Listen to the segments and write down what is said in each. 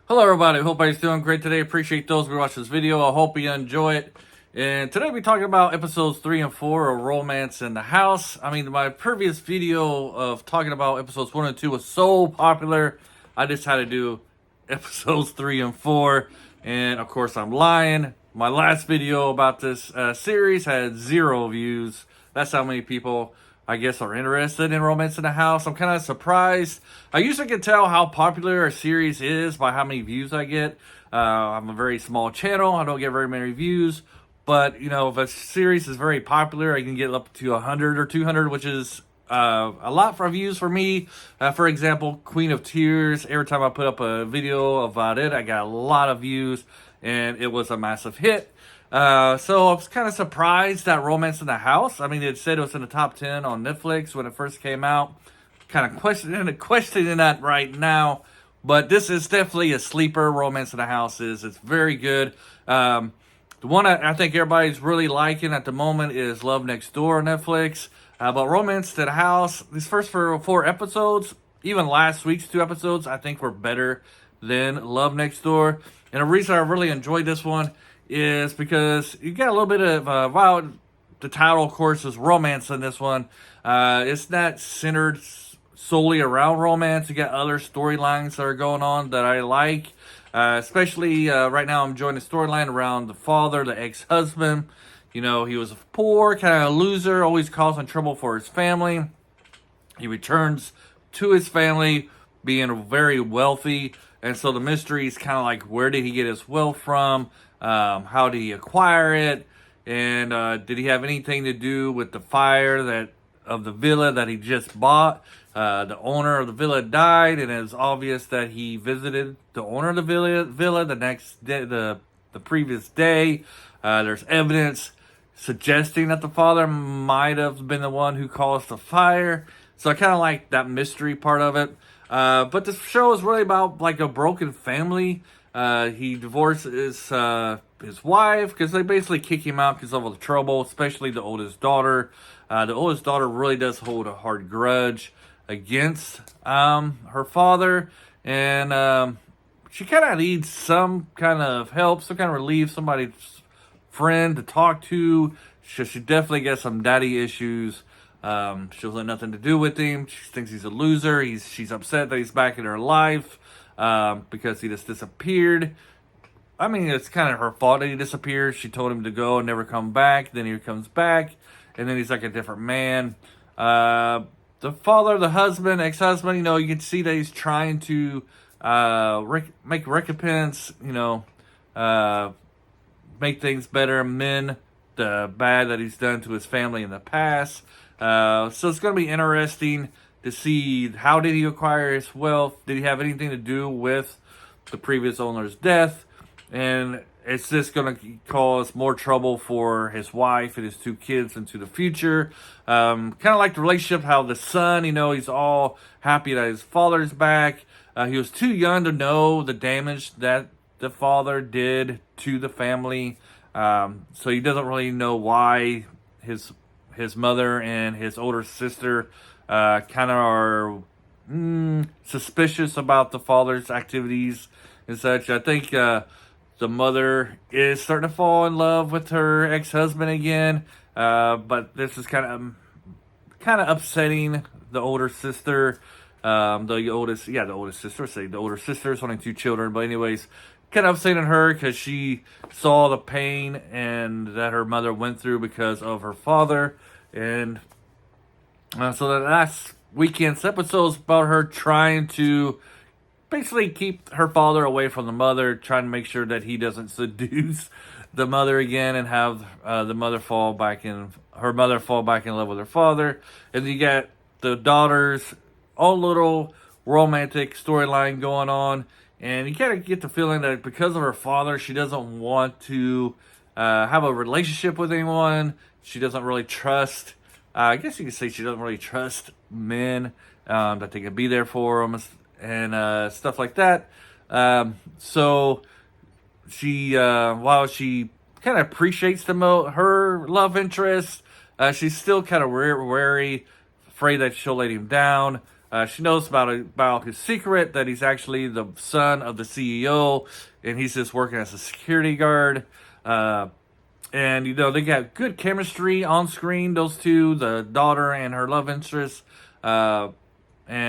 Hello everybody, hope everybody's doing great today. Appreciate those who watch this video. I hope you enjoy it. And today we're talking about episodes 3 and 4 of Romance in the House. I mean, my previous video of talking about episodes 1 and 2 was so popular, I just had to do episodes 3 and 4. And of course I'm lying. My last video about this series had 0 views. That's how many people I guess are interested in Romance in the House. I'm kind of surprised. I usually can tell how popular a series is by how many views I get. I'm a very small channel. I don't get very many views. But, you know, if a series is very popular, I can get up to 100 or 200, which is a lot for views for me. For example, Queen of Tears. Every time I put up a video about it, I got a lot of views. And it was a massive hit. So I was kind of surprised that Romance in the House. I mean, it said it was in the top 10 on Netflix when it first came out. Kind of questioning that right now. But this is definitely a sleeper. Romance in the House is. It's very good. The one I think everybody's really liking at the moment is Love Next Door on Netflix. But Romance in the House, these first 4 episodes, even last week's 2 episodes, I think were better than Love Next Door. And the reason I really enjoyed this one is because you got a little bit of, while the title, of course, is romance in this one, it's not centered solely around romance. You got other storylines that are going on that I like. Especially right now I'm enjoying the storyline around the father, the ex-husband. You know, he was a poor, kind of loser, always causing trouble for his family. He returns to his family being very wealthy. And so the mystery is kind of like, where did he get his wealth from? How did he acquire it? And did he have anything to do with the fire of the villa that he just bought? The owner of the villa died, and it's obvious that he visited the owner of the villa the next day, the previous day. There's evidence suggesting that the father might have been the one who caused the fire. So I kind of like that mystery part of it. But the show is really about like a broken family. He divorces his wife because they basically kick him out because of all the trouble, especially the oldest daughter. The oldest daughter really does hold a hard grudge against her father, and she kind of needs some kind of help, some kind of relief, somebody's friend to talk to. She definitely gets some daddy issues. She doesn't have nothing to do with him. She thinks he's a loser. She's upset that he's back in her life because he just disappeared. I mean, it's kind of her fault that he disappeared. She told him to go and never come back. Then he comes back, and then he's like a different man. The father, the husband, ex-husband, you know, you can see that he's trying to make recompense, you know, make things better, mend the bad that he's done to his family in the past. So it's going to be interesting to see, how did he acquire his wealth? Did he have anything to do with the previous owner's death? And it's just going to cause more trouble for his wife and his 2 kids into the future. Kind of like the relationship, how the son, you know, he's all happy that his father's back. He was too young to know the damage that the father did to the family. So he doesn't really know why his mother and his older sister kind of are suspicious about the father's activities and such. I think the mother is starting to fall in love with her ex-husband again, but this is kind of upsetting the older sister. The oldest sister. Say the older sister is only 2 children, but anyways, kind of upsetting her because she saw the pain and that her mother went through because of her father. And so the last weekend's episode is about her trying to basically keep her father away from the mother, trying to make sure that he doesn't seduce the mother again and have her mother fall back in love with her father. And you got the daughter's own little romantic storyline going on. And you kind of get the feeling that because of her father, she doesn't want to have a relationship with anyone. She doesn't really trust, I guess you could say she doesn't really trust men, that they can be there for them and stuff like that. So she, while she kind of appreciates her love interest, she's still kind of wary, afraid that she'll let him down. She knows about his secret, that he's actually the son of the CEO, and he's just working as a security guard. And, you know, they got good chemistry on screen, those two, the daughter and her love interest. And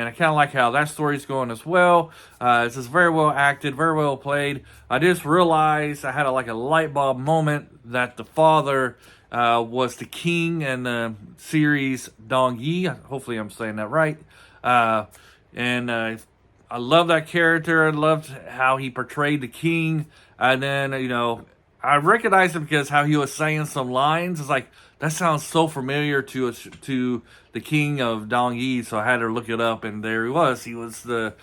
I kind of like how that story's going as well. It's just very well acted, very well played. I just realized I had a light bulb moment that the father was the king in the series Dong Yi. Hopefully I'm saying that right. And I love that character. I loved how he portrayed the king. And then, you know, I recognized him because how he was saying some lines. It's like, that sounds so familiar to the king of Dong Yi. So I had to look it up, and there he was. He was the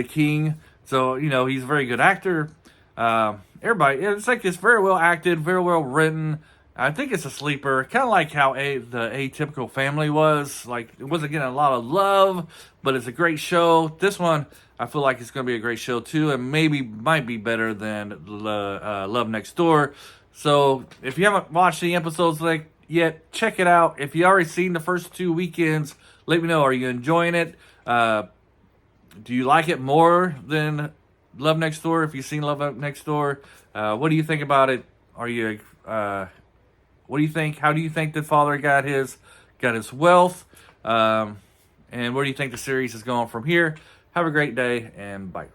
king. So, you know, he's a very good actor. Everybody, it's like it's very well acted, very well written. I think it's a sleeper, kind of like how the Atypical Family was. Like, it wasn't getting a lot of love, but it's a great show. This one, I feel like it's going to be a great show too, and maybe might be better than Love Next Door. So if you haven't watched any episodes yet, check it out. If you already seen the first 2 weekends, let me know. Are you enjoying it? Do you like it more than Love Next Door? If you've seen Love Next Door, what do you think about it? Are you what do you think? How do you think the father got his wealth? And where do you think the series is going from here? Have a great day, and bye.